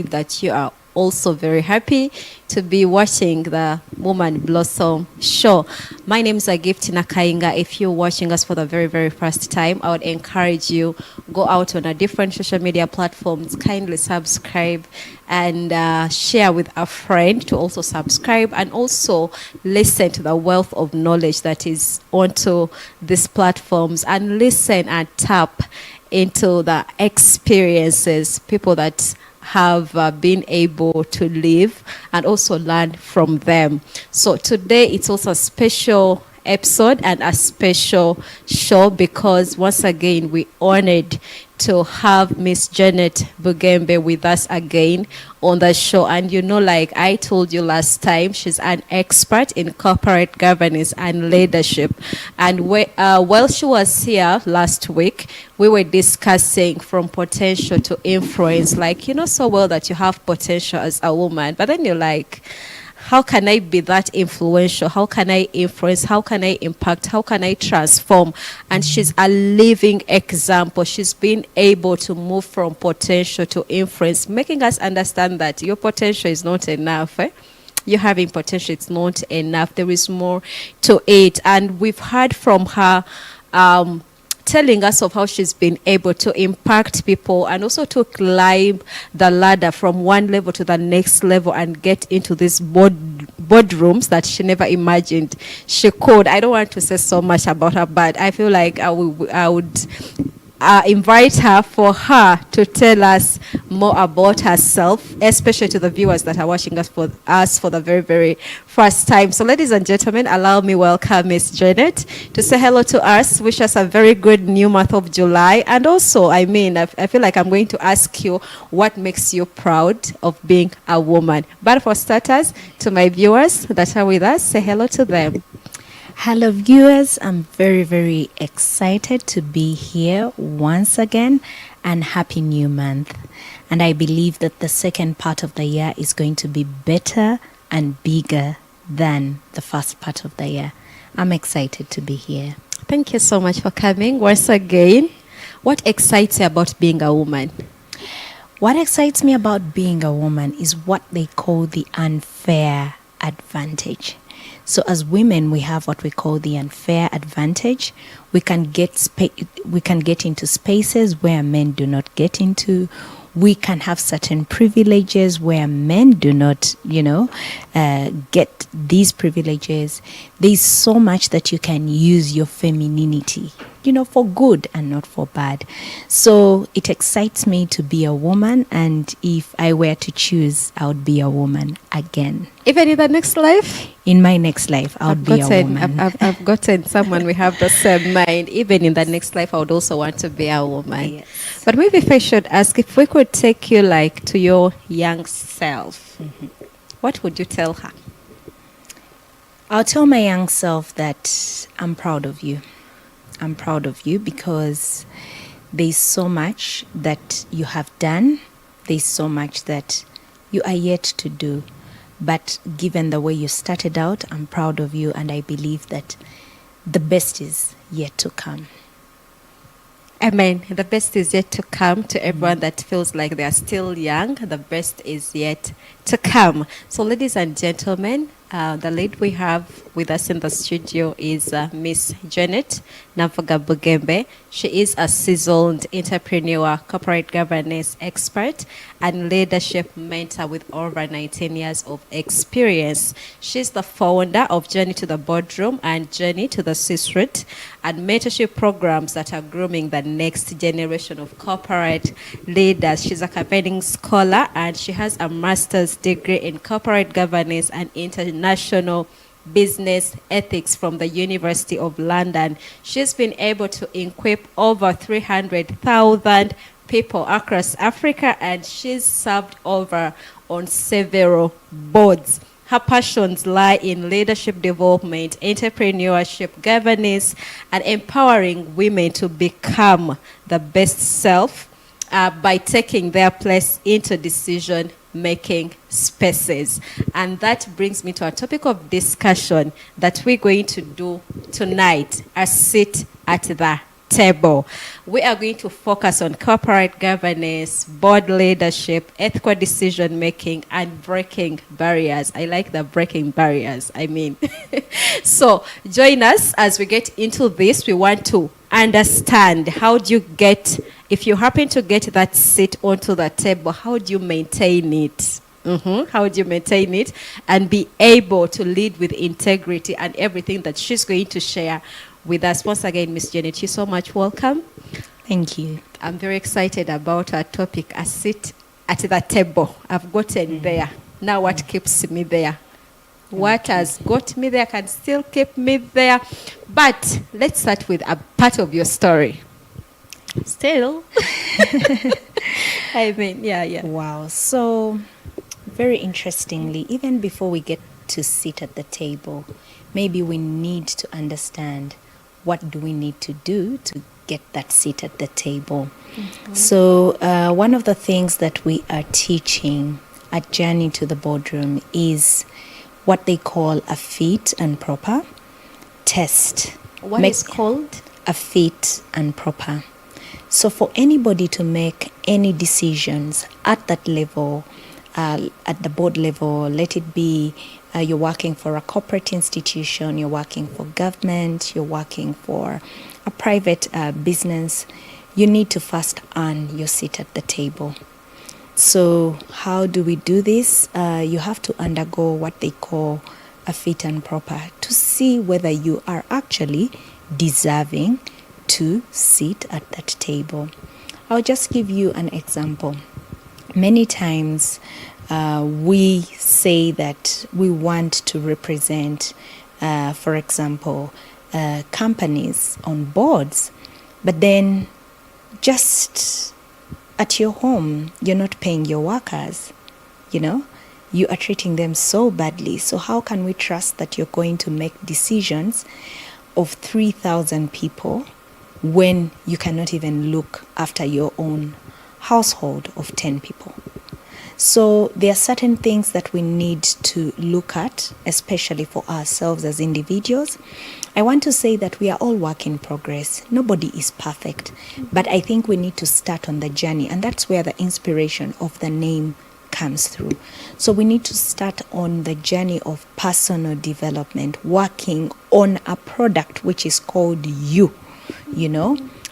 that you are also very happy to be watching the Woman Blossom show. My name is Agifti Nakainga. If you're watching us for the very, very first time, I would encourage you go out on a different social media platforms, kindly subscribe and share with a friend to also subscribe and also listen to the wealth of knowledge that is onto these platforms and listen and tap into the experiences people that have been able to live and also learn from them. So today it's also a special episode and a special show because once again we honored to have Miss Janet Bugembe with us again on the show. And you know, like I told you last time, she's an expert in corporate governance and leadership. And while she was here last week, we were discussing from potential to influence. Like, you know so well that you have potential as a woman, but then you're like, how can I be that influential? How can I influence? How can I impact? How can I transform? And she's a living example. She's been able to move from potential to influence, making us understand that your potential is not enough. You having potential, it's not enough. There is more to it. And we've heard from her telling us of how she's been able to impact people and also to climb the ladder from one level to the next level and get into these boardrooms that she never imagined she could. I don't want to say so much about her, but I feel like I would invite her to tell us more about herself, especially to the viewers that are watching us for the very, very first time. So ladies and gentlemen, allow me welcome Miss Janet to say hello to us, wish us a very good new month of July. And also, I feel like I'm going to ask you what makes you proud of being a woman. But for starters, to my viewers that are with us, say hello to them. Hello viewers, I'm very, very excited to be here once again and happy new month. And I believe that the second part of the year is going to be better and bigger than the first part of the year. I'm excited to be here. Thank you so much for coming once again. What excites you about being a woman? What excites me about being a woman is what they call the unfair advantage. So as women, we have what we call the unfair advantage. We can get into spaces where men do not get into. We can have certain privileges where men do not, get these privileges. There's so much that you can use your femininity, for good and not for bad. So it excites me to be a woman. And if I were to choose, I would be a woman again. Even in the next life? In my next life, I would be a woman. I've gotten someone we have the same mind. Even in the next life, I would also want to be a woman. Yes. But maybe if I should ask, if we could take you to your young self, what would you tell her? I'll tell my young self that I'm proud of you. I'm proud of you because there's so much that you have done. There's so much that you are yet to do. But given the way you started out, I'm proud of you, and I believe that the best is yet to come. Amen. The best is yet to come to everyone that feels like they are still young. The best is yet to come. So ladies and gentlemen, the lady we have with us in the studio is Miss Janet Navaga Bugembe. She is a seasoned entrepreneur, corporate governance expert, and leadership mentor with over 19 years of experience. She's the founder of Journey to the Boardroom and Journey to the C-Suite, and mentorship programs that are grooming the next generation of corporate leaders. She's a campaigning scholar, and she has a master's degree in corporate governance and international business ethics from the University of London. She's been able to equip over 300,000 people across Africa, and she's served over on several boards. Her passions lie in leadership development, entrepreneurship, governance, and empowering women to become the best self by taking their place into decision-making spaces. And that brings me to a topic of discussion that we're going to do tonight, a sit at the table. We are going to focus on corporate governance, board leadership, ethical decision making, and breaking barriers. I like the breaking barriers. I mean, so join us as we get into this. We want to understand how do you get, if you happen to get that seat onto the table, how do you maintain it? How do you maintain it and be able to lead with integrity and everything that she's going to share with us? Once again, Miss Janet, you so much welcome. Thank you. I'm very excited about our topic, a seat at the table. I've gotten there. Now what keeps me there? What has got me there can still keep me there. But let's start with a part of your story. Still. I mean, yeah. Wow. So, very interestingly, even before we get to sit at the table, maybe we need to understand what do we need to do to get that seat at the table. So, one of the things that we are teaching at Journey to the Boardroom is what they call a fit and proper test. What is called? A fit and proper. So for anybody to make any decisions at that level, at the board level, let it be you're working for a corporate institution, you're working for government, you're working for a private business, you need to first earn your seat at the table. So how do we do this? You have to undergo what they call a fit and proper to see whether you are actually deserving to sit at that table. I'll just give you an example. Many times we say that we want to represent, for example, companies on boards, but then just at your home, you're not paying your workers, you are treating them so badly. So how can we trust that you're going to make decisions of 3,000 people when you cannot even look after your own household of 10 people? So there are certain things that we need to look at, especially for ourselves as individuals. I want to say that we are all work in progress. Nobody is perfect, but I think we need to start on the journey, and that's where the inspiration of the name comes through. So we need to start on the journey of personal development, working on a product which is called you.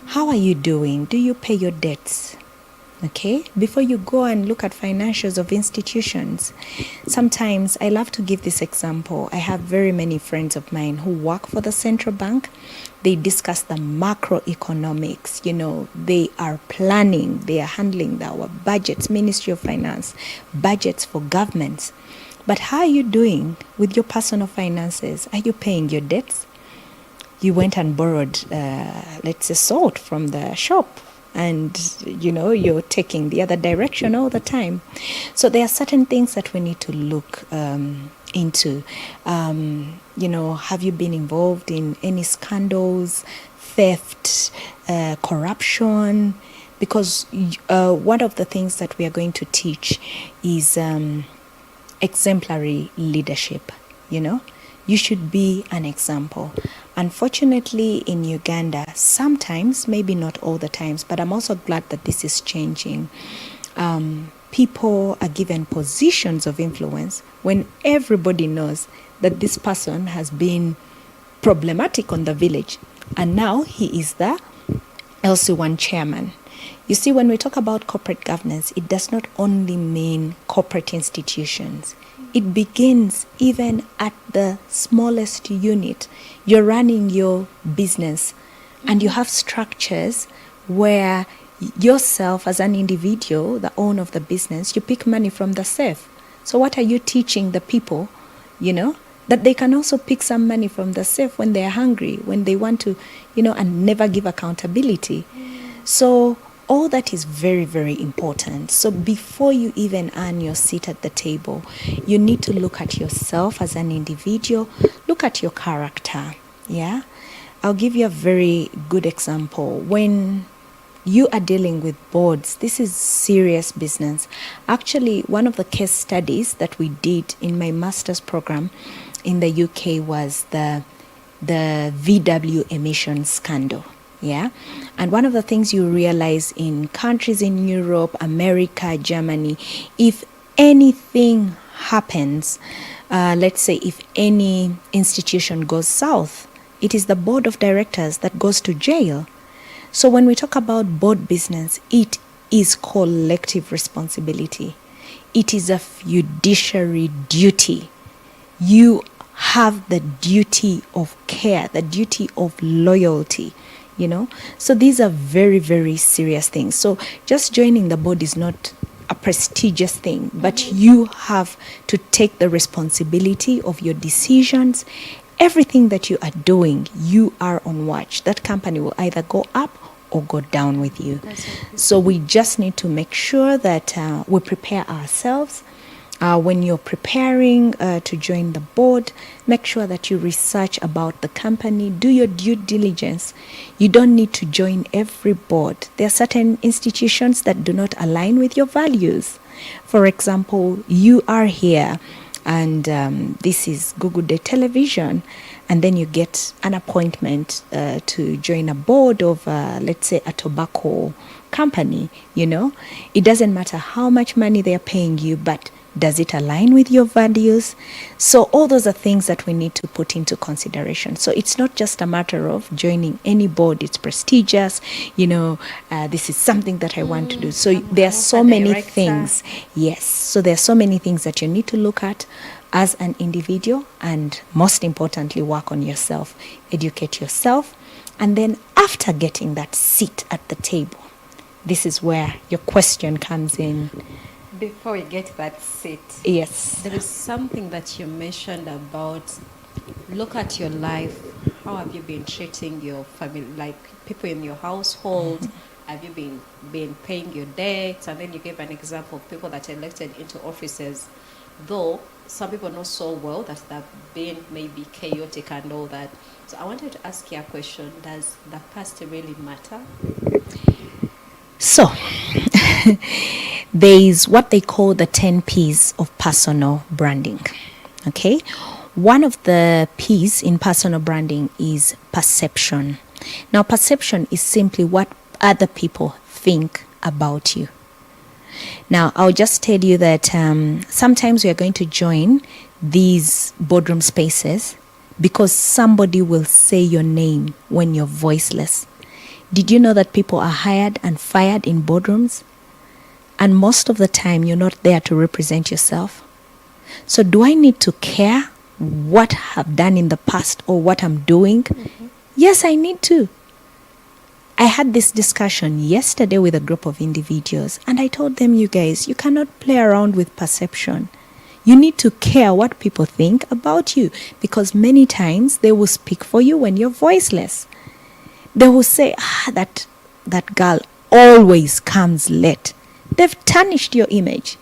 How are you doing? Do you pay your debts? Okay, before you go and look at financials of institutions, sometimes I love to give this example. I have very many friends of mine who work for the central bank. They discuss the macroeconomics, they are planning, they are handling our budgets, Ministry of Finance, budgets for governments. But how are you doing with your personal finances? Are you paying your debts? You went and borrowed, let's say, salt from the shop, and you're taking the other direction all the time. So there are certain things that we need to look into. Have you been involved in any scandals, theft, corruption? Because one of the things that we are going to teach is exemplary leadership. You should be an example. Unfortunately, in Uganda, sometimes, maybe not all the times, but I'm also glad that this is changing. People are given positions of influence when everybody knows that this person has been problematic on the village, and now he is the LC1 chairman. You see, when we talk about corporate governance, it does not only mean corporate institutions. It begins even at the smallest unit. You're running your business and you have structures where yourself as an individual, the owner of the business, you pick money from the safe. So what are you teaching the people, that they can also pick some money from the safe when they're hungry, when they want to, and never give accountability. So all that is very, very important. So before you even earn your seat at the table, you need to look at yourself as an individual, look at your character. Yeah, I'll give you a very good example. When you are dealing with boards, this is serious business. Actually, one of the case studies that we did in my master's program in the UK was the VW emission scandal. Yeah. And one of the things you realize in countries in Europe, America, Germany, if anything happens, let's say if any institution goes south, it is the board of directors that goes to jail. So when we talk about board business, it is collective responsibility. It is a fiduciary duty. You have the duty of care, the duty of loyalty, you know. So these are very, very serious things. So just joining the board is not a prestigious thing, but you have to take the responsibility of your decisions. Everything that you are doing, you are on watch. That company will either go up or go down with you. So we just need to make sure that we prepare ourselves. When you're preparing to join the board, make sure that you research about the company, do your due diligence. You don't need to join every board. There are certain institutions that do not align with your values. For example, you are here and this is Google Day Television, and then you get an appointment to join a board of, let's say, a tobacco company, you know. It doesn't matter how much money they're paying you, but does it align with your values? So all those are things that we need to put into consideration. So it's not just a matter of joining any board. It's prestigious, you know, this is something that I want to do. So there are so many things. Yes. So there are so many things that you need to look at as an individual, and most importantly, work on yourself, educate yourself. And then after getting that seat at the table, this is where your question comes in. Before we get that seat, yes, there is something that you mentioned about look at your life. How have you been treating your family, like people in your household? Mm-hmm. Have you been paying your debts? And then you gave an example of people that are elected into offices, though some people know so well that they've been maybe chaotic and all that. So I wanted to ask you a question. Does the past really matter? So, there is what they call the 10 P's of personal branding. Okay? One of the P's in personal branding is perception. Now, perception is simply what other people think about you. Now, I'll just tell you that sometimes we are going to join these boardroom spaces because somebody will say your name when you're voiceless. Did you know that people are hired and fired in boardrooms? And most of the time, you're not there to represent yourself. So do I need to care what I've done in the past or what I'm doing? Mm-hmm. Yes, I need to. I had this discussion yesterday with a group of individuals, and I told them, you guys, you cannot play around with perception. You need to care what people think about you, because many times they will speak for you when you're voiceless. They will say, that girl always comes late. They've tarnished your image.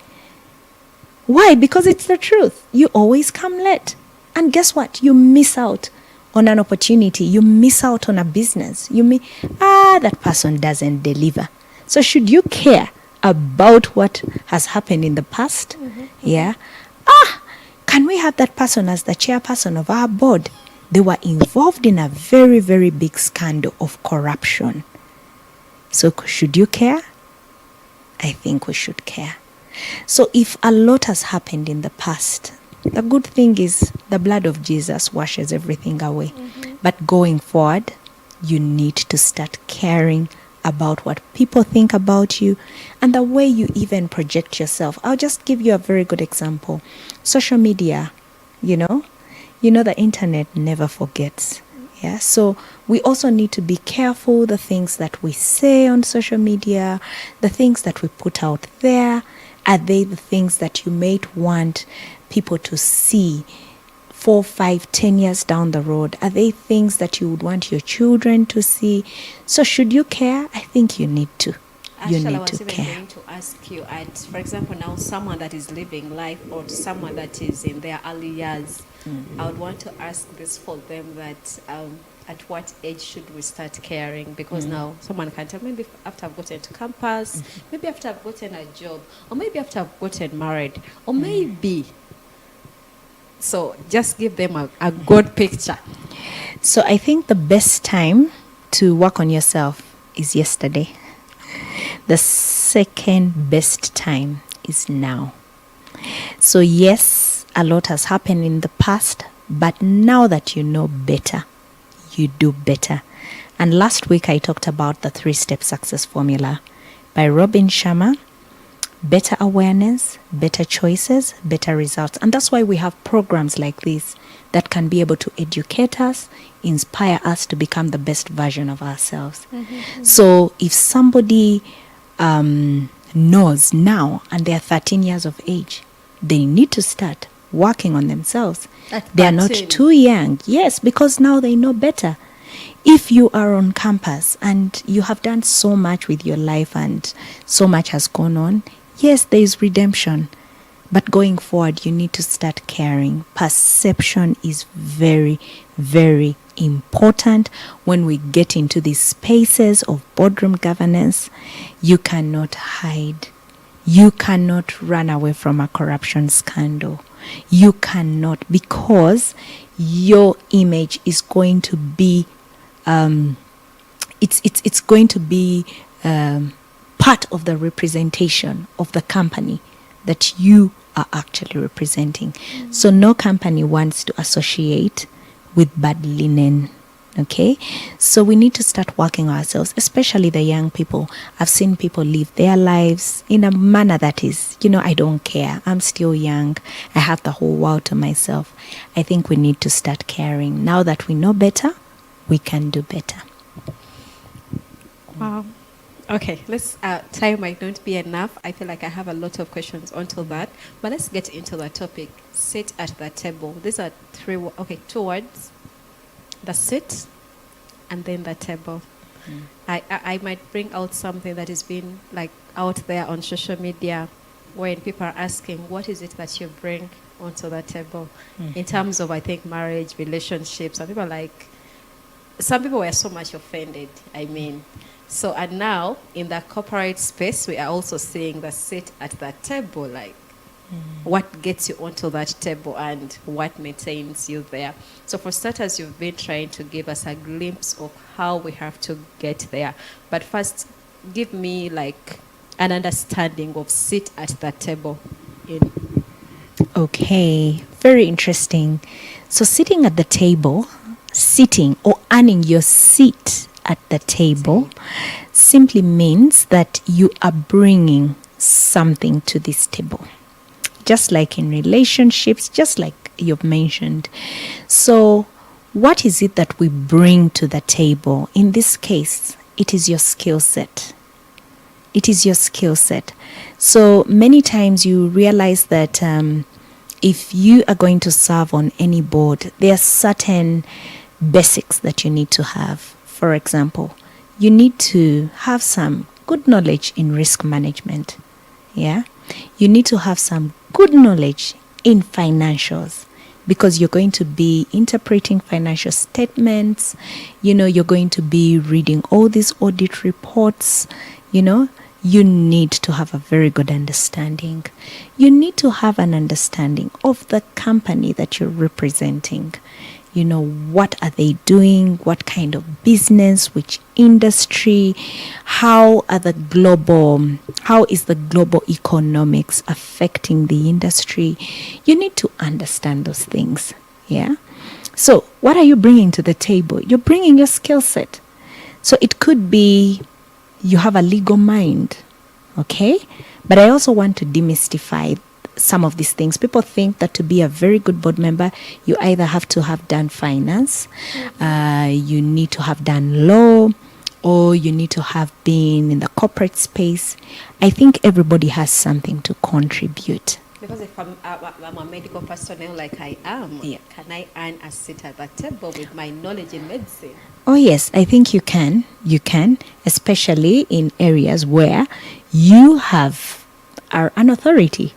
Why? Because it's the truth. You always come late. And guess what? You miss out on an opportunity. You miss out on a business. That person doesn't deliver. So should you care about what has happened in the past? Mm-hmm. Yeah. Can we have that person as the chairperson of our board? They were involved in a very, very big scandal of corruption. So should you care? I think we should care. So if a lot has happened in the past, the good thing is the blood of Jesus washes everything away. Mm-hmm. But going forward, you need to start caring about what people think about you and the way you even project yourself. I'll just give you a very good example. Social media, you know the internet never forgets. Yeah, so we also need to be careful the things that we say on social media, the things that we put out there. Are they the things that you might want people to see 4, 5, 10 years down the road? Are they things that you would want your children to see? So should you care? I think you need to. Actually, I was even going to ask you, for example, now someone that is living life or someone that is in their early years, mm-hmm. I would want to ask this for them that at what age should we start caring? Because mm-hmm. now someone can tell, maybe after I've gotten to campus, mm-hmm. maybe after I've gotten a job, or maybe after I've gotten married, or maybe. So just give them a good picture. So I think the best time to work on yourself is yesterday. The second best time is now. So yes, a lot has happened in the past, but now that you know better, you do better. And last week I talked about the 3-step success formula by Robin Sharma. Better awareness, better choices, better results. And that's why we have programs like this that can be able to educate us, inspire us to become the best version of ourselves. So if somebody knows now and they're 13 years of age, they need to start working on themselves. They are not too young. Yes, because now they know better. If you are on campus and you have done so much with your life and so much has gone on, yes, there is redemption. But going forward, you need to start caring. Perception is very, very important when we get into these spaces of boardroom governance. You cannot hide. You cannot run away from a corruption scandal. You cannot, because your image is going to be it's going to be part of the representation of the company that you are actually representing. So no company wants to associate with bad linen. Okay, so we need to start working ourselves, especially the young people. I've seen people live their lives in a manner that is, I don't care. I'm still young. I have the whole world to myself. I think we need to start caring. Now that we know better, we can do better. Wow. Okay, let's. Time might not be enough. I feel like I have a lot of questions onto that, but let's get into the topic. Sit at the table. These are two words. The sit, and then the table. I might bring out something that has been like out there on social media, when people are asking, what is it that you bring onto the table in terms of, I think, marriage, relationships. Some people were so much offended. And now in the corporate space, we are also seeing the sit at the table, like what gets you onto that table and what maintains you there. So for starters, you've been trying to give us a glimpse of how we have to get there. But first, give me like an understanding of sit at the table. Okay, very interesting. So sitting at the table, sitting or earning your seat at the table simply means that you are bringing something to this table. Just like in relationships, just like you've mentioned. So what is it that we bring to the table? In this case, it is your skill set. It is your skill set. So many times you realize that if you are going to serve on any board, there are certain basics that you need to have. For example, you need to have some good knowledge in risk management. Yeah? You need to have some good knowledge in financials, because you're going to be interpreting financial statements. You're going to be reading all these audit reports. You need to have a very good understanding. You need to have an understanding of the company that you're representing. What are they doing? What kind of business? Which industry? How is the global economics affecting the industry? You need to understand those things. Yeah. So what are you bringing to the table? You're bringing your skill set. So it could be you have a legal mind. Okay. But I also want to demystify some of these things. People think that to be a very good board member, you either have to have done finance, you need to have done law, or you need to have been in the corporate space. I think everybody has something to contribute. Because if I'm a medical personnel like I am, can I earn a seat at the table with my knowledge in medicine? Oh yes, I think you can. You can, especially in areas where you are an authority.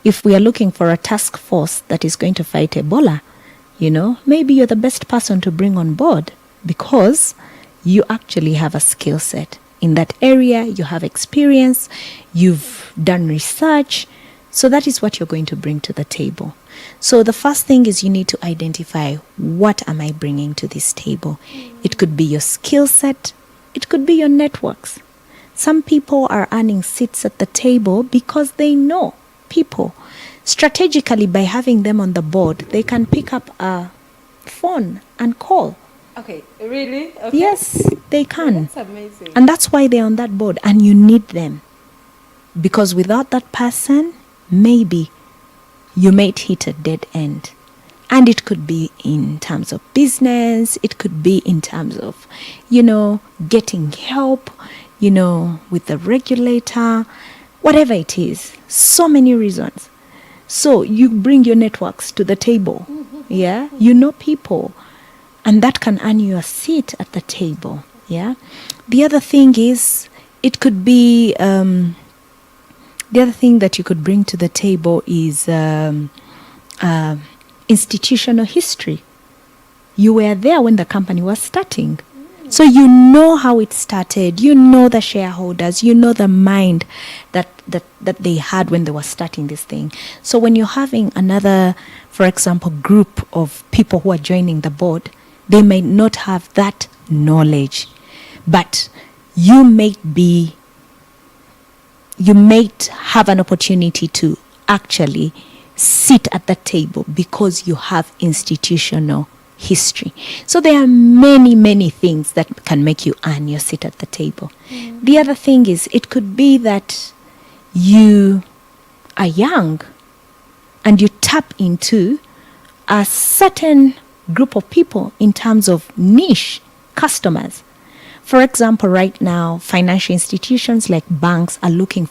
If we are looking for a task force that is going to fight Ebola, maybe you're the best person to bring on board, because you actually have a skill set in that area. You have experience, you've done research, So that is what you're going to bring to the table. So the first thing is you need to identify, what am I bringing to this table? It could be your skill set. It could be your networks. Some people are earning seats at the table because they know people. Strategically, by having them on the board, they can pick up a phone and call. Okay, really? Okay. Yes, they can. That's amazing. And that's why they're on that board, and you need them. Because without that person, maybe you might hit a dead end. And it could be in terms of business, it could be in terms of, getting help, with the regulator, whatever it is. So many reasons. So you bring your networks to the table. Yeah, you know people, and that can earn you a seat at the table. Yeah. The other thing is, it could be the other thing that you could bring to the table is institutional history. You were there when the company was starting. So you know how it started, you know the shareholders, you know the mind that they had when they were starting this thing. So when you're having another, for example, group of people who are joining the board, they may not have that knowledge, but you might have an opportunity to actually sit at the table because you have institutional history. So there are many, many things that can make you earn your seat at the table. The other thing is, it could be that you are young and you tap into a certain group of people in terms of niche customers. For example, right now, financial institutions like banks are looking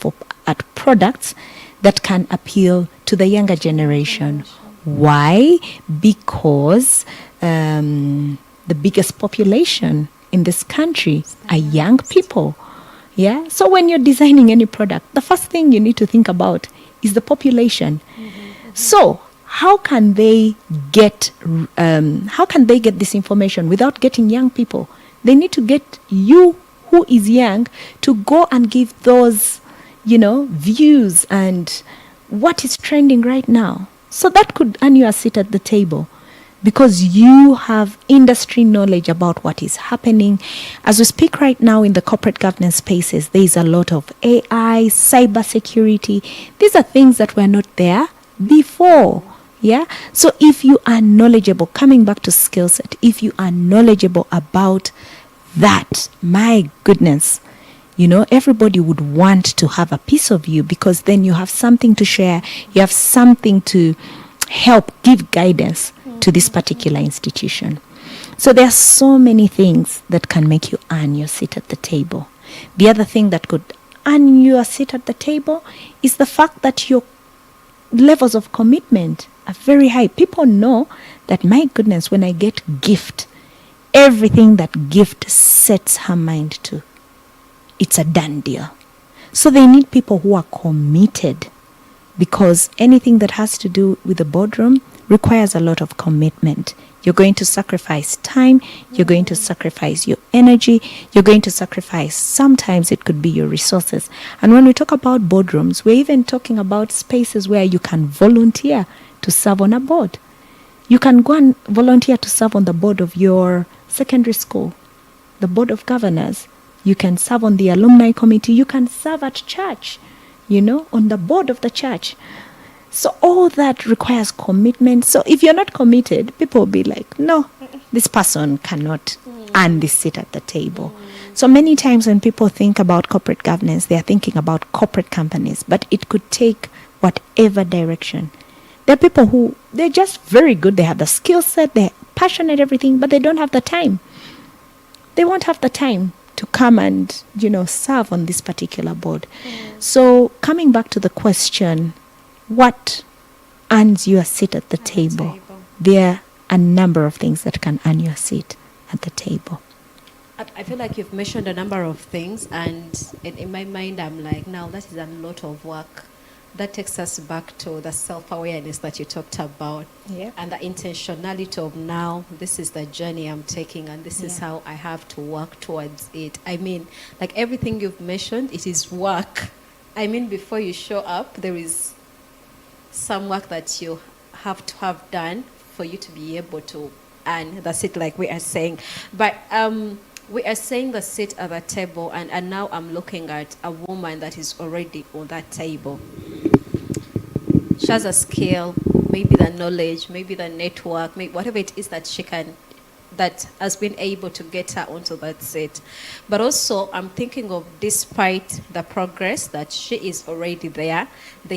at products that can appeal to the younger generation. Why? Because the biggest population in this country are young people. Yeah. So when you're designing any product, the first thing you need to think about is the population. So how can they get this information without getting young people? They need to get you, who is young, to go and give those, views and what is trending right now. So that could earn you a seat at the table because you have industry knowledge about what is happening. As we speak right now in the corporate governance spaces, there is a lot of AI, cybersecurity. These are things that were not there before. Yeah. So if you are knowledgeable, coming back to skill set, if you are knowledgeable about that, my goodness, everybody would want to have a piece of you because then you have something to share. You have something to help give guidance to this particular institution. So there are so many things that can make you earn your seat at the table. The other thing that could earn you a seat at the table is the fact that your levels of commitment are very high. People know that, my goodness, when I get gift, everything that gift sets her mind to, it's a done deal. So they need people who are committed, because anything that has to do with the boardroom requires a lot of commitment. You're going to sacrifice time, you're going to sacrifice your energy, you're going to sacrifice, sometimes it could be your resources. And when we talk about boardrooms, we're even talking about spaces where you can volunteer to serve on a board. You can go and volunteer to serve on the board of your secondary school, the board of governors. You can serve on the alumni committee. You can serve at church, on the board of the church. So all that requires commitment. So if you're not committed, people will be like, no, this person cannot earn this seat at the table. So many times when people think about corporate governance, they are thinking about corporate companies, but it could take whatever direction. There are people who, they're just very good. They have the skill set, they're passionate, everything, but they don't have the time. They won't have the time to come and, serve on this particular board. So coming back to the question, what earns you a seat at the table? There are a number of things that can earn you a seat at the table. I feel like you've mentioned a number of things, and in my mind, I'm like, now that is a lot of work. That takes us back to the self-awareness that you talked about, and the intentionality of, now this is the journey I'm taking, and this is how I have to work towards it. I mean, like everything you've mentioned, it is work. I mean, before you show up, there is some work that you have to have done for you to be able to earn. That's it, like we are saying. But we are saying the seat at the table, and now I'm looking at a woman that is already on that table. She has a skill, maybe the knowledge, maybe the network, maybe whatever it is that she can, that has been able to get her onto that seat. But also, I'm thinking of, despite the progress that she is already there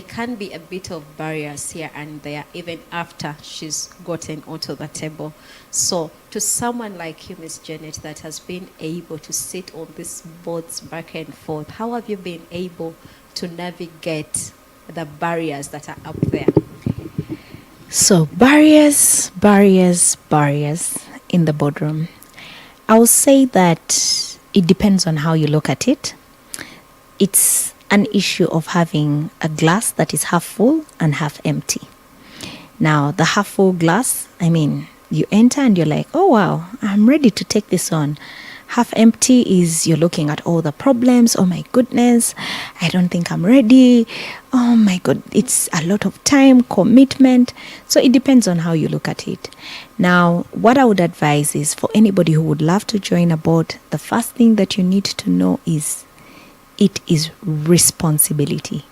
can be a bit of barriers here and there, even after she's gotten onto the table. So, to someone like you, Miss Janet, that has been able to sit on these boards back and forth, how have you been able to navigate the barriers that are up there? So, barriers in the boardroom. I will say that it depends on how you look at it. It's an issue of having a glass that is half full and half empty. Now, the half full glass, I mean, you enter and you're like, oh wow, I'm ready to take this on. Half empty is you're looking at all the problems. Oh my goodness, I don't think I'm ready. Oh my God, it's a lot of time, commitment. So it depends on how you look at it. Now, what I would advise is for anybody who would love to join a board, the first thing that you need to know is it is responsibility.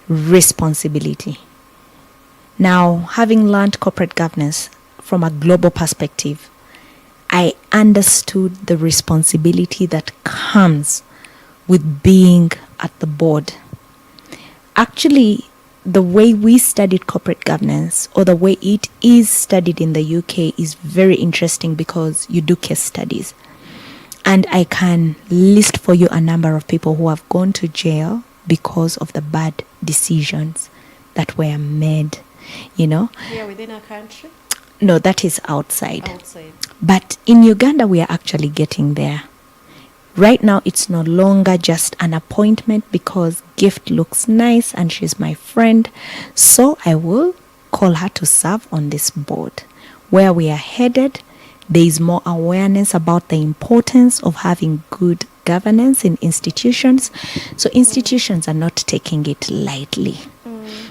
Responsibility. Now, having learned corporate governance from a global perspective, I understood the responsibility that comes with being at the board. Actually, the way we studied corporate governance, or the way it is studied in the UK, is very interesting because you do case studies. And I can list for you a number of people who have gone to jail because of the bad decisions that were made, you know. Here within our country? No, that is outside. Outside. But in Uganda, we are actually getting there. Right now, it's no longer just an appointment because Gift looks nice and she's my friend. So I will call her to serve on this board. Where we are headed, there is more awareness about the importance of having good governance in institutions. So institutions are not taking it lightly.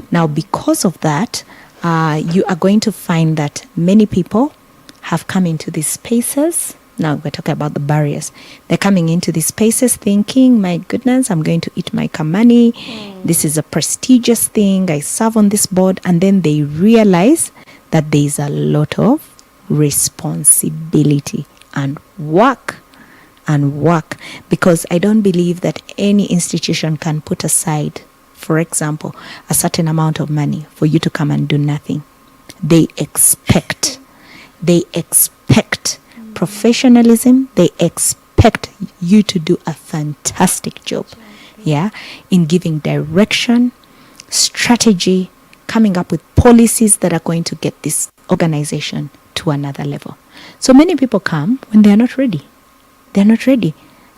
Now, because of that, you are going to find that many people have come into these spaces. Now we're talking about the barriers. They're coming into these spaces thinking, my goodness, I'm going to eat my kamani. This is a prestigious thing. I serve on this board. And then they realize that there is a lot of responsibility and work. Because I don't believe that any institution can put aside, for example, a certain amount of money for you to come and do nothing. They expect professionalism. They expect you to do a fantastic job, in giving direction, strategy, coming up with policies that are going to get this organization to another level. So many people come when they are not ready. They're not ready.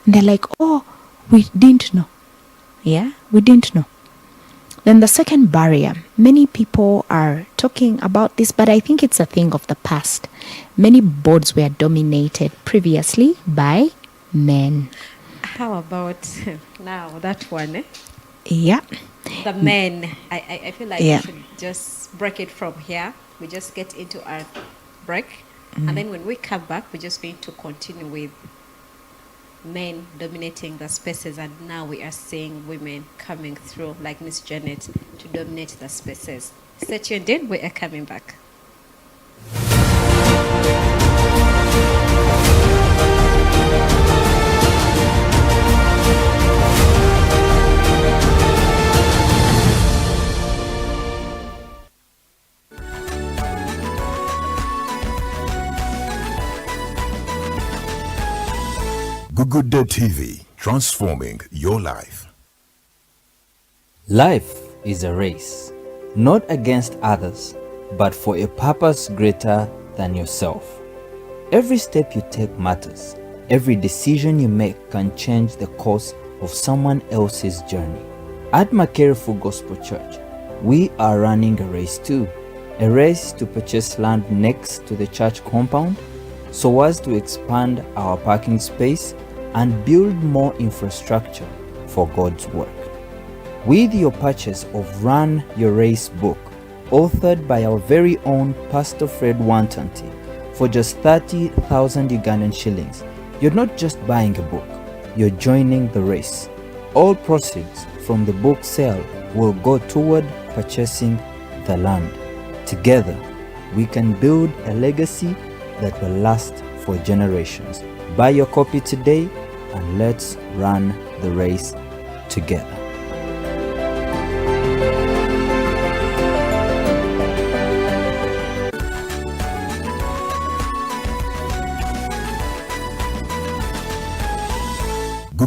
And they're like, oh, we didn't know. We didn't know. Then the second barrier, many people are talking about this, but I think it's a thing of the past. Many boards were dominated previously by men. How about now that one? Yeah. The men. I feel like we should just break it from here. We just get into our break. And then when we come back, we're just going to continue with men dominating the spaces, and now we are seeing women coming through like Miss Janet to dominate the spaces. Stay tuned in, we are coming back. Gugude TV, transforming your life. Life is a race, not against others, but for a purpose greater than yourself. Every step you take matters. Every decision you make can change the course of someone else's journey. At Makere Full Gospel Church, we are running a race too. A race to purchase land next to the church compound so as to expand our parking space and build more infrastructure for God's work. With your purchase of Run Your Race book, authored by our very own Pastor Fred Wantanti, for just 30,000 Ugandan shillings, you're not just buying a book, you're joining the race. All proceeds from the book sale will go toward purchasing the land. Together, we can build a legacy that will last for generations. Buy your copy today and let's run the race together.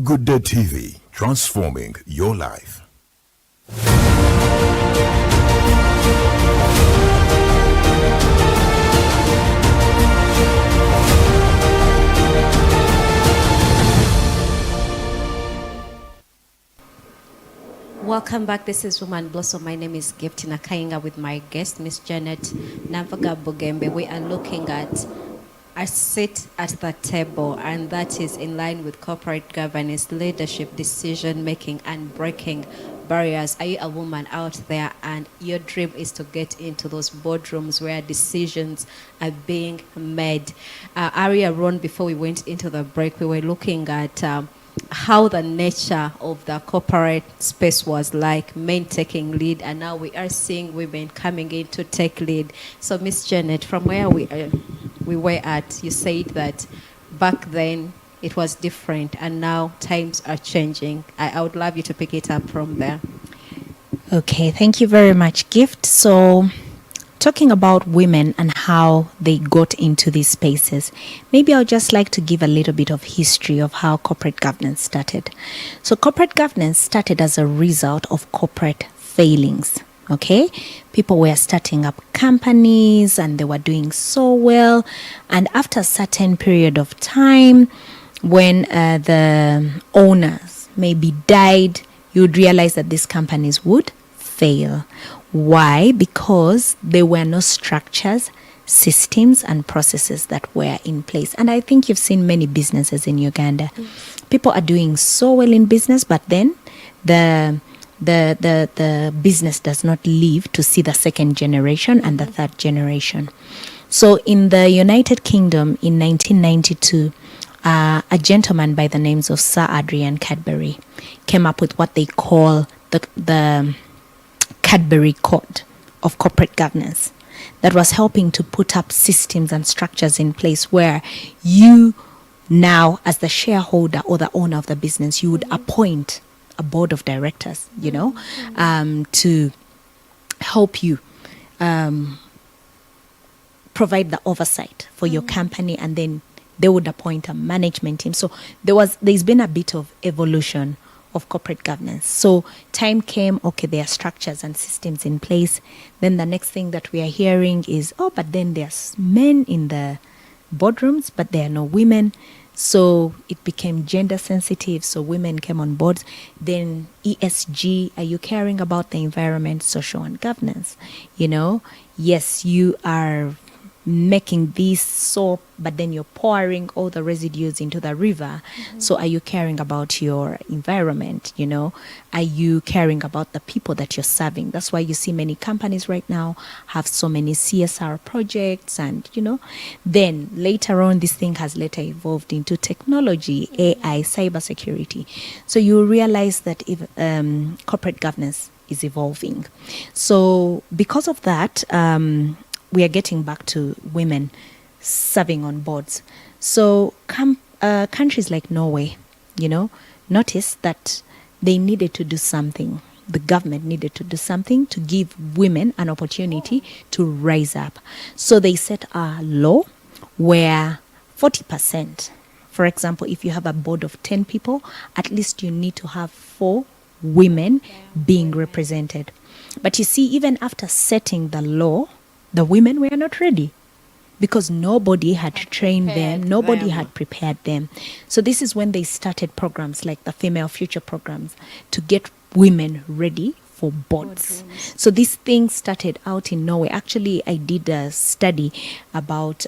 Good TV, transforming your life. Welcome back. This is Woman Blossom. My name is Gift Nakainga with my guest, Miss Janet Navaga Bugembe. We are looking at a seat at the table, and that is in line with corporate governance, leadership, decision making, and breaking barriers. Are you a woman out there and your dream is to get into those boardrooms where decisions are being made? Earlier on, before we went into the break, we were looking at how the nature of the corporate space was like, men taking lead, and now we are seeing women coming in to take lead. So Miss Janet, from where we were at, you said that back then it was different and now times are changing. I would love you to pick it up from there. Okay, thank you very much, Gift. So, talking about women and how they got into these spaces, maybe I'd just like to give a little bit of history of how corporate governance started. So, corporate governance started as a result of corporate failings. Okay, people were starting up companies and they were doing so well, and after a certain period of time, when the owners maybe died, you would realize that these companies would fail. Why? Because there were no structures, systems, and processes that were in place. And I think you've seen many businesses in Uganda. People are doing so well in business, but then the business does not live to see the second generation and the third generation. So in the United Kingdom in 1992, a gentleman by the names of Sir Adrian Cadbury came up with what they call the Cadbury Code of Corporate Governance that was helping to put up systems and structures in place where you now, as the shareholder or the owner of the business, you would appoint a board of directors, to help you provide the oversight for your company, and then they would appoint a management team. So there's been a bit of evolution of corporate governance. So time came, okay, there are structures and systems in place. Then the next thing that we are hearing is, but then there's men in the boardrooms, but there are no women. So it became gender sensitive. So women came on board. Then ESG, are you caring about the environment, social and governance? Yes, you are making this soap, but then you're pouring all the residues into the river. So are you caring about your environment? Are you caring about the people that you're serving? That's why you see many companies right now have so many CSR projects, and then later on this thing has later evolved into technology, AI, cybersecurity. So you realize that if corporate governance is evolving. So because of that, we are getting back to women serving on boards. So countries like Norway, noticed that they needed to do something. The government needed to do something to give women an opportunity to rise up. So they set a law where 40%, for example, if you have a board of 10 people, at least you need to have 4 women being represented. But you see, even after setting the law, the women were not ready because nobody had trained them, nobody had prepared them. So this is when they started programs like the Female Future programs to get women ready for boards. So this thing started out in Norway. Actually, I did a study about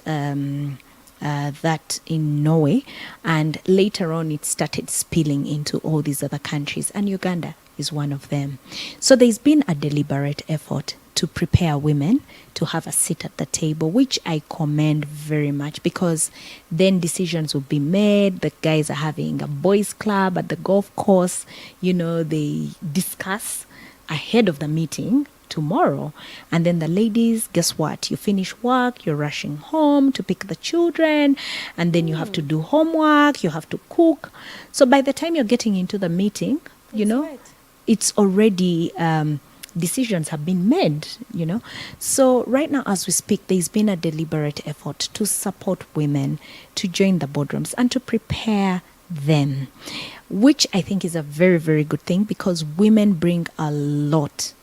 that in Norway, and later on it started spilling into all these other countries, and Uganda is one of them. So there's been a deliberate effort to prepare women to have a seat at the table, which I commend very much, because then decisions will be made. The guys are having a boys' club at the golf course. They discuss ahead of the meeting tomorrow. And then the ladies, guess what? You finish work, you're rushing home to pick the children, and then you have to do homework, you have to cook. So by the time you're getting into the meeting, Right. it's already decisions have been made. So right now as we speak, there's been a deliberate effort to support women to join the boardrooms and to prepare them, which I think is a very, very good thing, because women bring a lot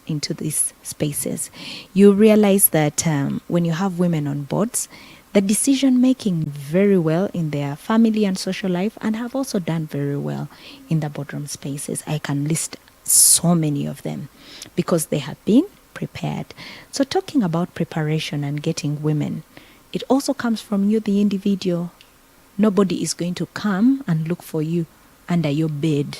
into these spaces. You realize that when you have women on boards, the decision making very well in their family and social life, and have also done very well in the boardroom spaces. I can list so many of them because they have been prepared. So talking about preparation and getting women, it also comes from you, the individual. Nobody is going to come and look for you under your bed.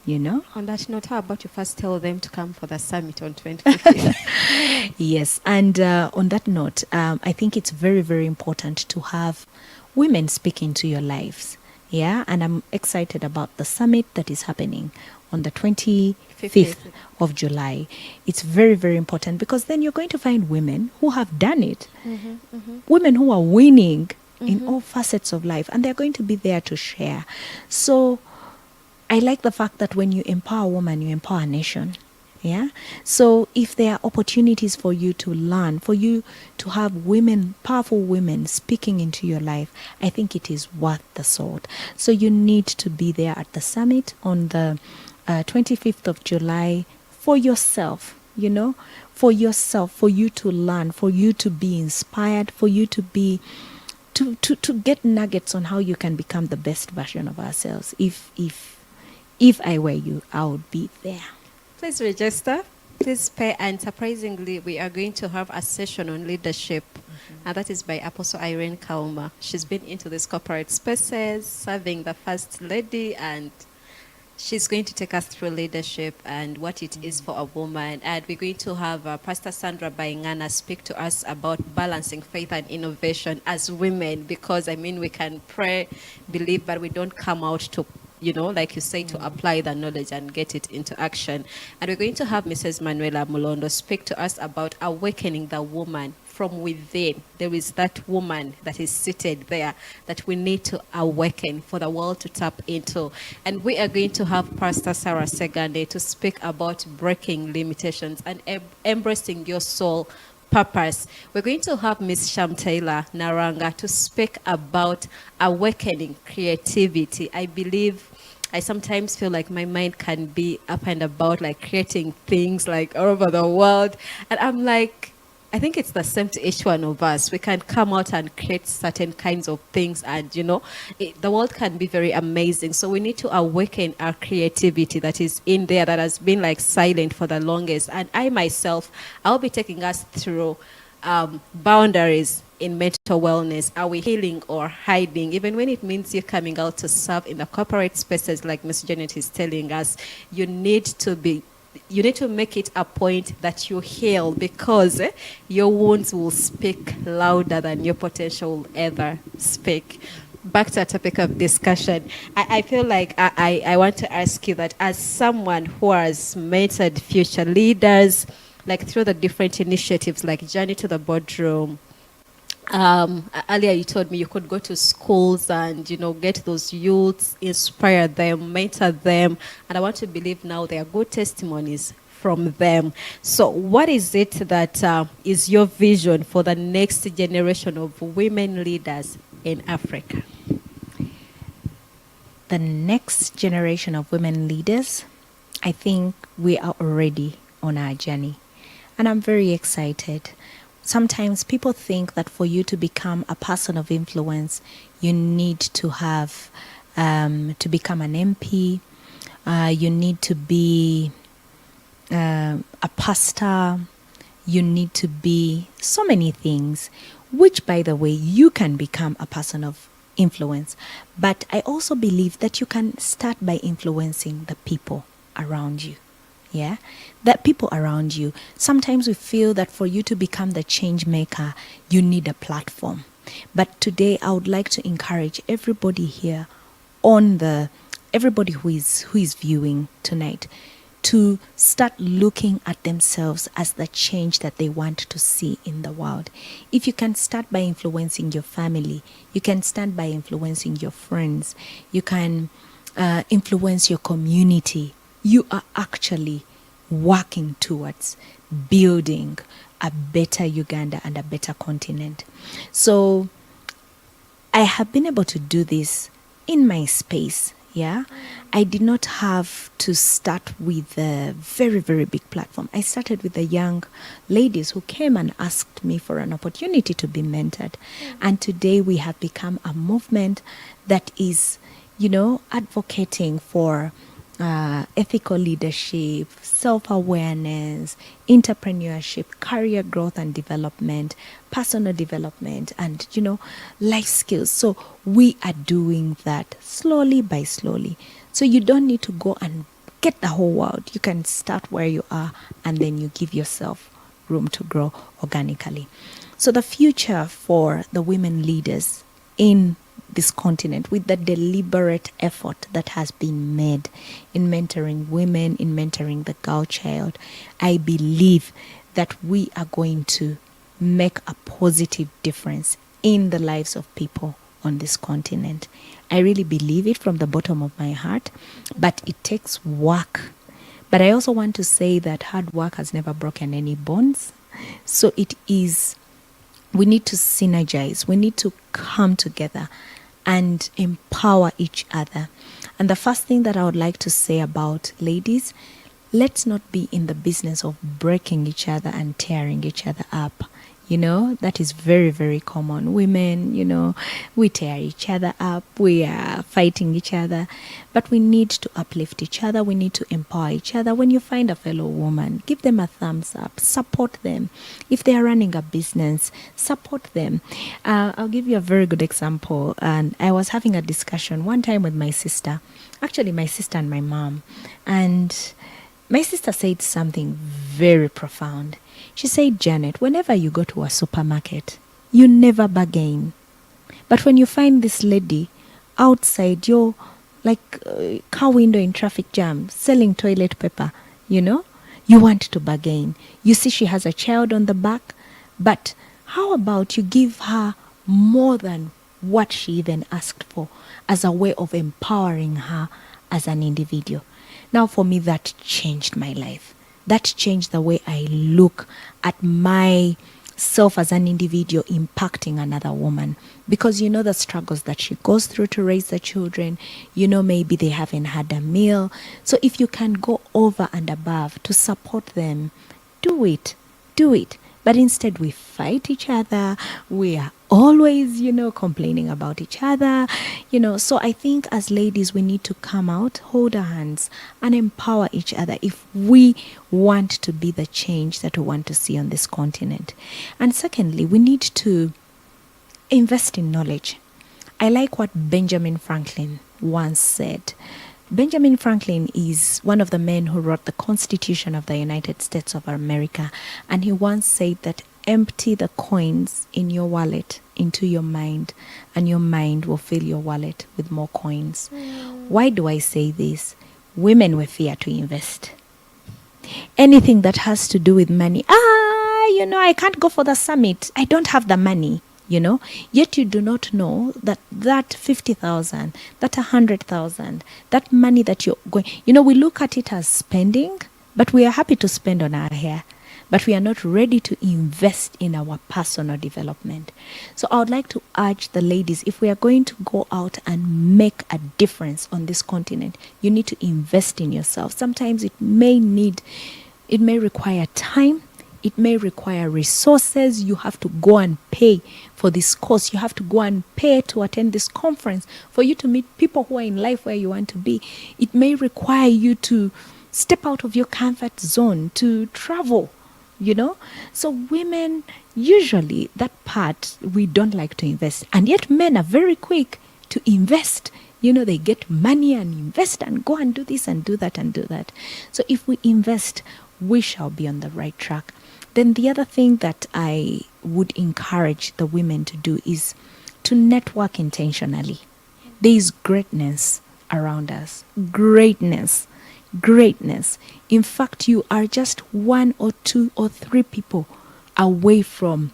On that note, how about you first tell them to come for the summit on 2015? Yes, and on that note, I think it's very, very important to have women speak into your lives. Yeah, and I'm excited about the summit that is happening on the 25th of July. It's very, very important, because then you're going to find women who have done it, women who are winning in all facets of life, and they're going to be there to share. So I like the fact that when you empower a woman, you empower a nation. Yeah. So if there are opportunities for you to learn, for you to have women, powerful women speaking into your life, I think it is worth the salt. So you need to be there at the summit on the 25th of July for yourself, for yourself, for you to learn, for you to be inspired, for you to be to get nuggets on how you can become the best version of ourselves. If I were you, I would be there. Please register. Please pay. And surprisingly, we are going to have a session on leadership. And that is by Apostle Irene Kauma. She's been into these corporate spaces, serving the First Lady, and she's going to take us through leadership and what it is for a woman. And we're going to have Pastor Sandra Baingana speak to us about balancing faith and innovation as women, because, we can pray, believe, but we don't come out to, like you say, to apply the knowledge and get it into action. And we're going to have Mrs. Manuela Mulondo speak to us about awakening the woman from within. There is that woman that is seated there that we need to awaken for the world to tap into. And we are going to have Pastor Sarah Segande to speak about breaking limitations and embracing your soul purpose. We're going to have Miss Sham Taylor Naranga to speak about awakening creativity. I sometimes feel like my mind can be up and about, like creating things like all over the world. And I'm like, I think it's the same to each one of us. We can come out and create certain kinds of things, and the world can be very amazing. So we need to awaken our creativity that is in there, that has been like silent for the longest. And I myself, I'll be taking us through boundaries in mental wellness. Are we healing or hiding? Even when it means you're coming out to serve in the corporate spaces, like Miss Janet is telling us, you need to make it a point that you heal, because your wounds will speak louder than your potential will ever speak. Back to our topic of discussion, I feel like I want to ask you that, as someone who has mentored future leaders, like through the different initiatives like Journey to the Boardroom, earlier you told me you could go to schools and get those youths, inspire them, mentor them, and I want to believe now there are good testimonies from them. So what is it that is your vision for the next generation of women leaders in Africa? The next generation of women leaders, I think we are already on our journey, and I'm very excited. Sometimes people think that for you to become a person of influence, you need to have to become an MP, you need to be a pastor, you need to be so many things, which, by the way, you can become a person of influence. But I also believe that you can start by influencing the people around you. Yeah, that people around you. Sometimes we feel that for you to become the change maker, you need a platform. But today, I would like to encourage everybody here everybody who is viewing tonight, to start looking at themselves as the change that they want to see in the world. If you can start by influencing your family, you can start by influencing your friends, you can influence your community, you are actually working towards building a better Uganda and a better continent. So I have been able to do this in my space. Yeah, I did not have to start with a very, very big platform. I started with the young ladies who came and asked me for an opportunity to be mentored. And today we have become a movement that is, advocating for ethical leadership, self-awareness, entrepreneurship, career growth and development, personal development, and, life skills. So we are doing that slowly by slowly. So you don't need to go and get the whole world. You can start where you are, and then you give yourself room to grow organically. So the future for the women leaders in this continent, with the deliberate effort that has been made in mentoring women, in mentoring the girl child, I believe that we are going to make a positive difference in the lives of people on this continent. I really believe it from the bottom of my heart, but it takes work. But I also want to say that hard work has never broken any bones. So we need to synergize, we need to come together and empower each other. And the first thing that I would like to say about ladies, let's not be in the business of breaking each other and tearing each other up. That is very, very common. Women, we tear each other up. We are fighting each other. But we need to uplift each other. We need to empower each other. When you find a fellow woman, give them a thumbs up. Support them. If they are running a business, support them. I'll give you a very good example. And I was having a discussion one time with my sister. Actually, my sister and my mom. And my sister said something very profound. She said, Janet, whenever you go to a supermarket, you never bargain. But when you find this lady outside your car window in traffic jam selling toilet paper, you want to bargain. You see she has a child on the back, but how about you give her more than what she even asked for as a way of empowering her as an individual? Now, for me, that changed my life. That changed the way I look at myself as an individual impacting another woman. Because the struggles that she goes through to raise the children, maybe they haven't had a meal. So if you can go over and above to support them, do it. But instead we fight each other. We are always, complaining about each other, So I think as ladies, we need to come out, hold our hands, and empower each other if we want to be the change that we want to see on this continent. And secondly, we need to invest in knowledge. I like what Benjamin Franklin once said. Benjamin Franklin is one of the men who wrote the Constitution of the United States of America. And he once said that empty the coins in your wallet into your mind, and your mind will fill your wallet with more coins. Why do I say this? Women we fear to invest. Anything that has to do with money. I can't go for the summit. I don't have the money. Yet you do not know that 50,000, that 100,000, that money that you're going, we look at it as spending, but we are happy to spend on our hair, but we are not ready to invest in our personal development. So I would like to urge the ladies, if we are going to go out and make a difference on this continent, you need to invest in yourself. Sometimes it may require time. It may require resources. You have to go and pay for this course. You have to go and pay to attend this conference for you to meet people who are in life where you want to be. It may require you to step out of your comfort zone, to travel, you know. So women, usually that part we don't like to invest, and yet men are very quick to invest. You know, they get money and invest and go and do this and do that and do that. So if we invest, we shall be on the right track. Then the other thing that I would encourage the women to do is to network intentionally. There is greatness around us. Greatness. Greatness. In fact, you are just one or two or three people away from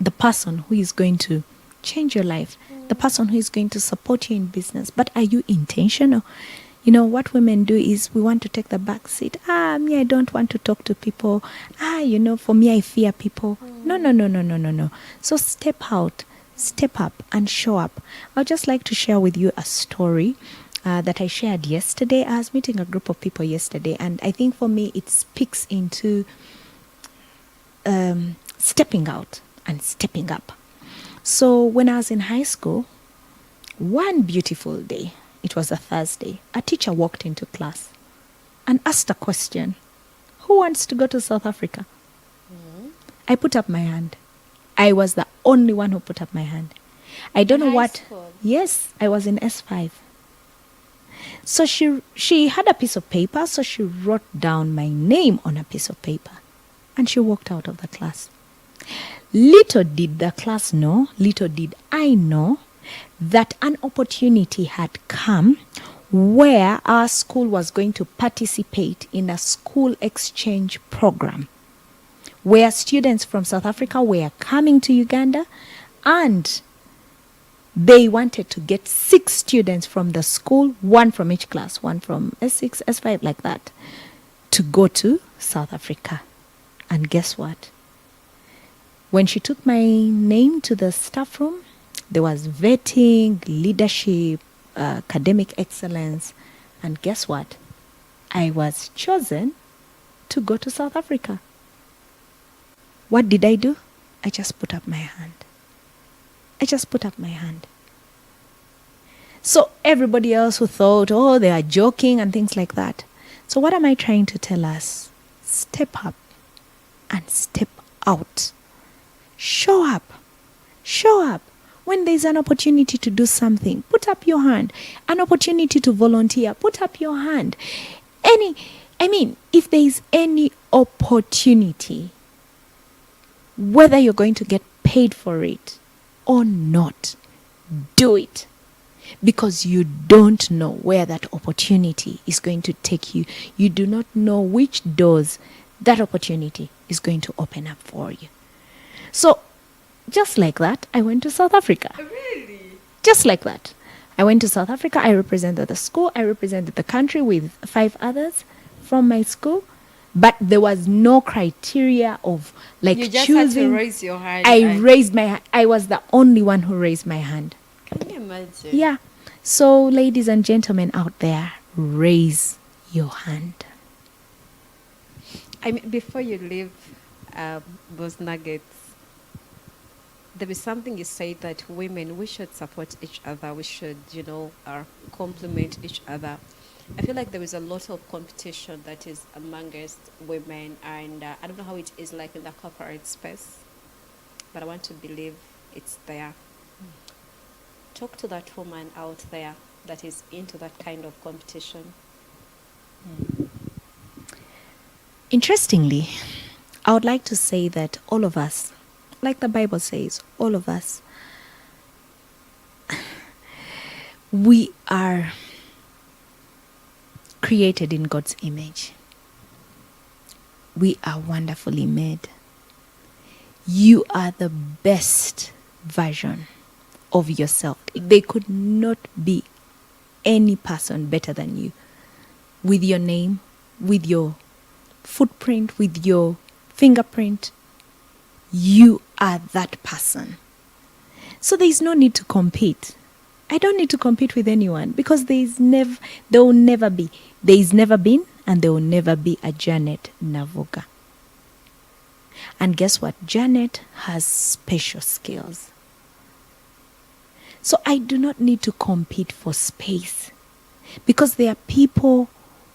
the person who is going to change your life, the person who is going to support you in business. But are you intentional? You know, what women do is we want to take the back seat. Me, I don't want to talk to people. You know, for me, I fear people. No. So step out, step up, and show up. I'd just like to share with you a story that I shared yesterday. I was meeting a group of people yesterday, and I think for me, it speaks into stepping out and stepping up. So when I was in high school, one beautiful day, it was a Thursday, a teacher walked into class and asked a question. Who wants to go to South Africa? I put up my hand. I was the only one who put up my hand. I don't know what. School. Yes, I was in S5. So she had a piece of paper, so she wrote down my name on a piece of paper and she walked out of the class. Little did the class know, little did I know, that an opportunity had come where our school was going to participate in a school exchange program where students from South Africa were coming to Uganda, and they wanted to get 6 students from the school, 1 from each class, 1 from S6, S5, like that, to go to South Africa. And guess what? When she took my name to the staff room, there was vetting, leadership, academic excellence, and guess what? I was chosen to go to South Africa. What did I do? I just put up my hand. So everybody else who thought, oh, they are joking and things like that. So what am I trying to tell us? Step up and step out. Show up. When there's an opportunity to do something, put up your hand. An opportunity to volunteer, put up your hand. If there is any opportunity, whether you're going to get paid for it or not, do it. Because you don't know where that opportunity is going to take you. You do not know which doors that opportunity is going to open up for you. So, just like that, I went to South Africa. Really? Just like that. I went to South Africa. I represented the school. I represented the country with 5 others from my school. But there was no criteria of like You just choosing. had to raise your hand. I raised my hand. I was the only one who raised my hand. Can you imagine? Yeah. So, ladies and gentlemen out there, raise your hand. Before you leave those nuggets, there is something you say that women, we should support each other. We should, complement each other. I feel like there is a lot of competition that is amongst women, and I don't know how it is like in the corporate space, but I want to believe it's there. Talk to that woman out there that is into that kind of competition. Interestingly, I would like to say that all of us, like the Bible says, all of us, we are created in God's image. We are wonderfully made. You are the best version of yourself. There could not be any person better than you. With your name, with your footprint, with your fingerprint, you are that person. So there is no need to compete. I don't need to compete with anyone because there is never been, and there will never be a Janet Navuga. And guess what? Janet has special skills. So I do not need to compete for space because there are people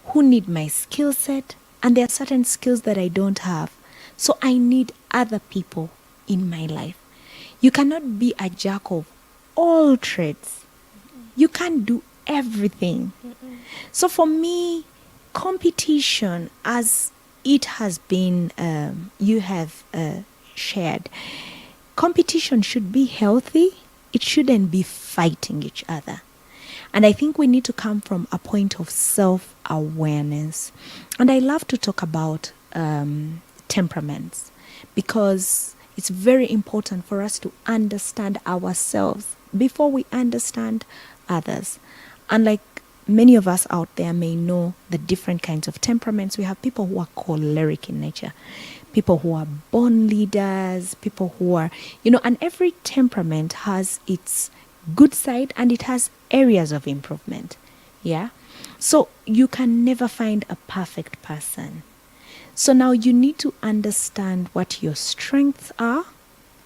who need my skill set, and there are certain skills that I don't have. So I need other people in my life. You cannot be a jack of all trades. You can't do everything. So for me, competition, as it has been, you have shared, competition should be healthy. It shouldn't be fighting each other. And I think we need to come from a point of self-awareness. And I love to talk about temperaments, because it's very important for us to understand ourselves before we understand others. Unlike many of us out there may know the different kinds of temperaments, we have people who are choleric in nature, people who are born leaders, people who are, and every temperament has its good side and it has areas of improvement. Yeah. So you can never find a perfect person. So now you need to understand what your strengths are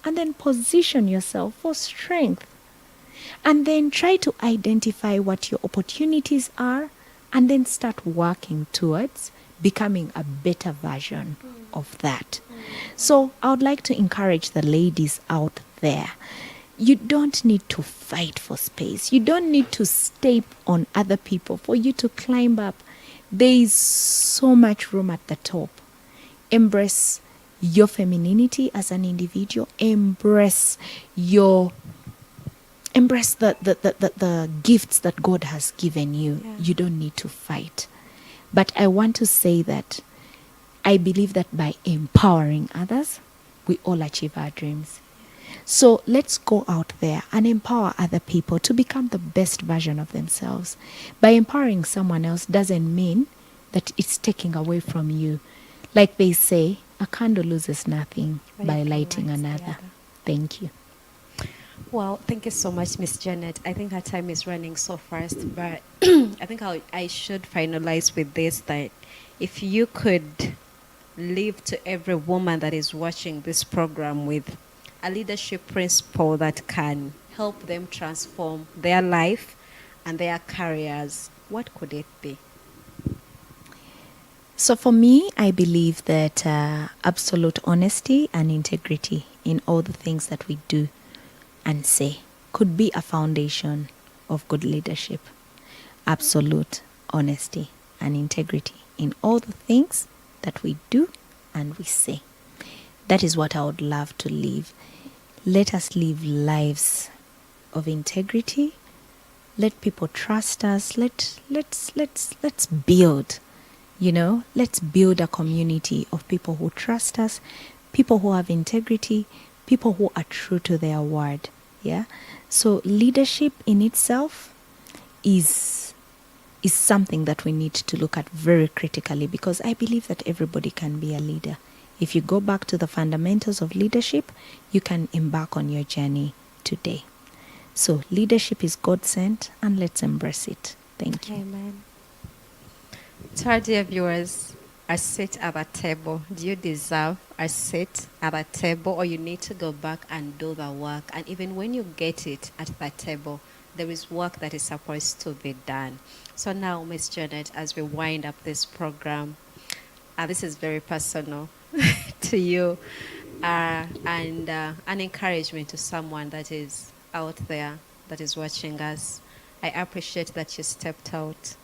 and then position yourself for strength. And then try to identify what your opportunities are and then start working towards becoming a better version of that. So I would like to encourage the ladies out there. You don't need to fight for space. You don't need to step on other people for you to climb up. There is so much room at the top. Embrace your femininity as an individual. Embrace the gifts that God has given you. Yeah. You don't need to fight. But I want to say that I believe that by empowering others, we all achieve our dreams. So let's go out there and empower other people to become the best version of themselves. By empowering someone else doesn't mean that it's taking away from you. Like they say, a candle loses nothing by lighting another. Thank you. Well, thank you so much, Miss Janet. I think our time is running so fast, but I think I should finalize with this, that if you could leave to every woman that is watching this program with a leadership principle that can help them transform their life and their careers, what could it be? So for me, I believe that absolute honesty and integrity in all the things that we do and say could be a foundation of good leadership. Absolute honesty and integrity in all the things that we do and we say. That is what I would love to live. Let us live lives of integrity. Let people trust us. Let's build. Let's build a community of people who trust us, people who have integrity, people who are true to their word. Yeah. So leadership in itself is something that we need to look at very critically, because I believe that everybody can be a leader. If you go back to the fundamentals of leadership, you can embark on your journey today. So leadership is God-sent, and let's embrace it. Thank you. Amen. To our dear viewers, a seat at a table. Do you deserve a seat at a table, or you need to go back and do the work? And even when you get it at the table, there is work that is supposed to be done. So now, Miss Janet, as we wind up this program, this is very personal to you, and an encouragement to someone that is out there that is watching us. I appreciate that you stepped out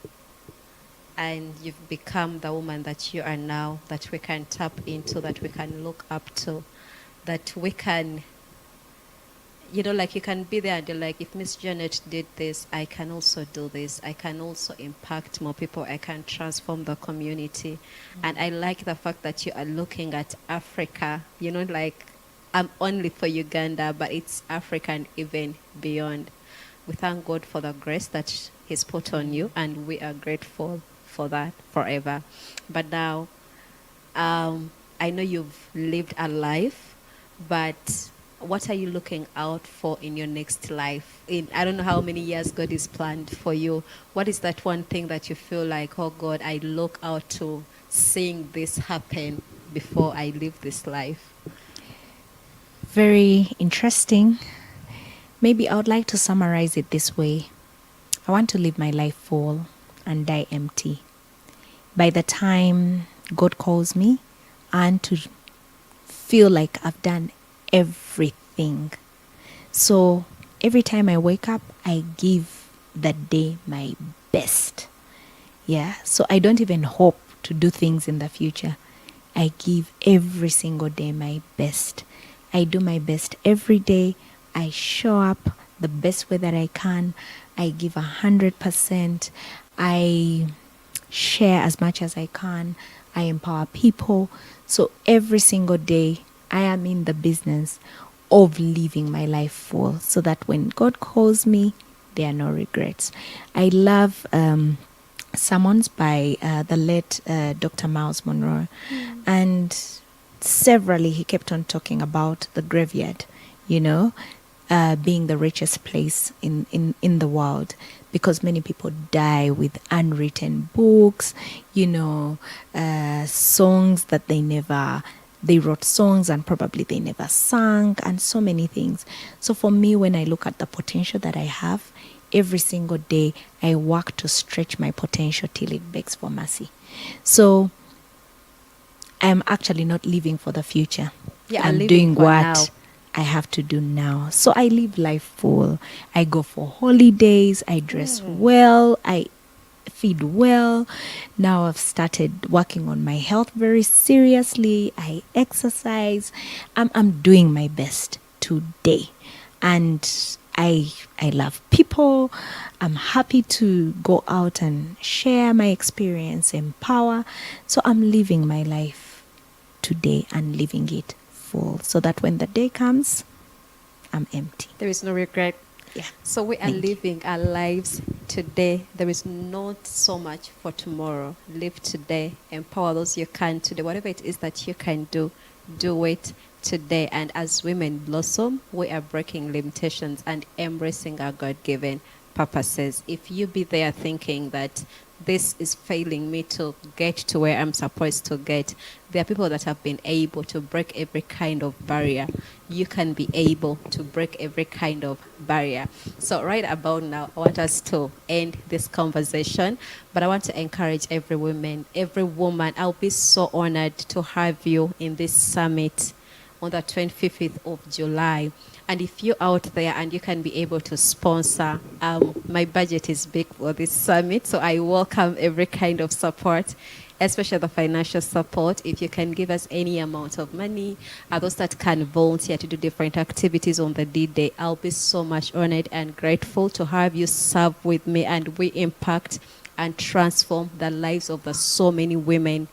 and you've become the woman that you are now, that we can tap into, that we can look up to, that we can, like you can be there and you're like, if Miss Janet did this, I can also do this. I can also impact more people. I can transform the community. And I like the fact that you are looking at Africa, like I'm only for Uganda, but it's Africa and even beyond. We thank God for the grace that He's put on you, and we are grateful for that forever. But now, I know you've lived a life, but what are you looking out for in your next life? I don't know how many years God is planned for you. What is that one thing that you feel like, oh God, I look out to seeing this happen before I live this life? Very interesting. Maybe I would like to summarize it this way. I want to live my life full and die empty. By the time God calls me, and to feel like I've done everything. So every time I wake up, I give that day my best. Yeah. So I don't even hope to do things in the future. I give every single day my best. I do my best every day. I show up the best way that I can. I give 100%. I share as much as I can. I empower people. So every single day, I am in the business of living my life full so that when God calls me, there are no regrets. I love sermons by the late Dr. Miles Monroe, and severally he kept on talking about the graveyard, being the richest place in the world, because many people die with unwritten books, songs that they wrote songs and probably they never sang, and so many things. So for me, when I look at the potential that I have, every single day I work to stretch my potential till it begs for mercy. So I'm actually not living for the future. Yeah, I'm living doing for what now. I have to do now. So I live life full. I go for holidays, I dress well, I feed well. Now I've started working on my health very seriously. I exercise. I'm doing my best today. And I love people. I'm happy to go out and share my experience, empower. So I'm living my life today and living it full so that when the day comes, I'm empty. There is no regret. Yeah. So we are Thank you. living our lives today. There is not so much for tomorrow. Live today. Empower those you can today. Whatever it is that you can do it today. And as women blossom, we are breaking limitations and embracing our God-given purposes. If you be there thinking that this is failing me to get to where I'm supposed to get, there are people that have been able to break every kind of barrier. You can be able to break every kind of barrier. So right about now, I want us to end this conversation, but I want to encourage every woman. I'll be so honored to have you in this summit on the 25th of July. And if you're out there and you can be able to sponsor, my budget is big for this summit, so I welcome every kind of support, especially the financial support. If you can give us any amount of money, those that can volunteer to do different activities on the D-Day, I'll be so much honored and grateful to have you serve with me, and we impact and transform the lives of the so many women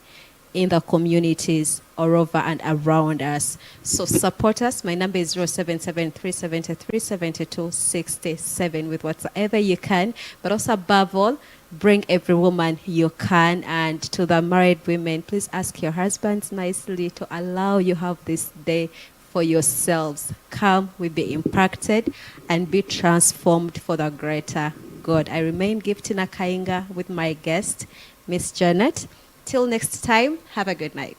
in the communities all over and around us. So support us. My number is 0773737267 with whatsoever you can. But also above all, bring every woman you can. And to the married women, please ask your husbands nicely to allow you have this day for yourselves. Come, we be impacted and be transformed for the greater good. I remain Gifty Nakainga with my guest, Miss Janet. Till next time, have a good night.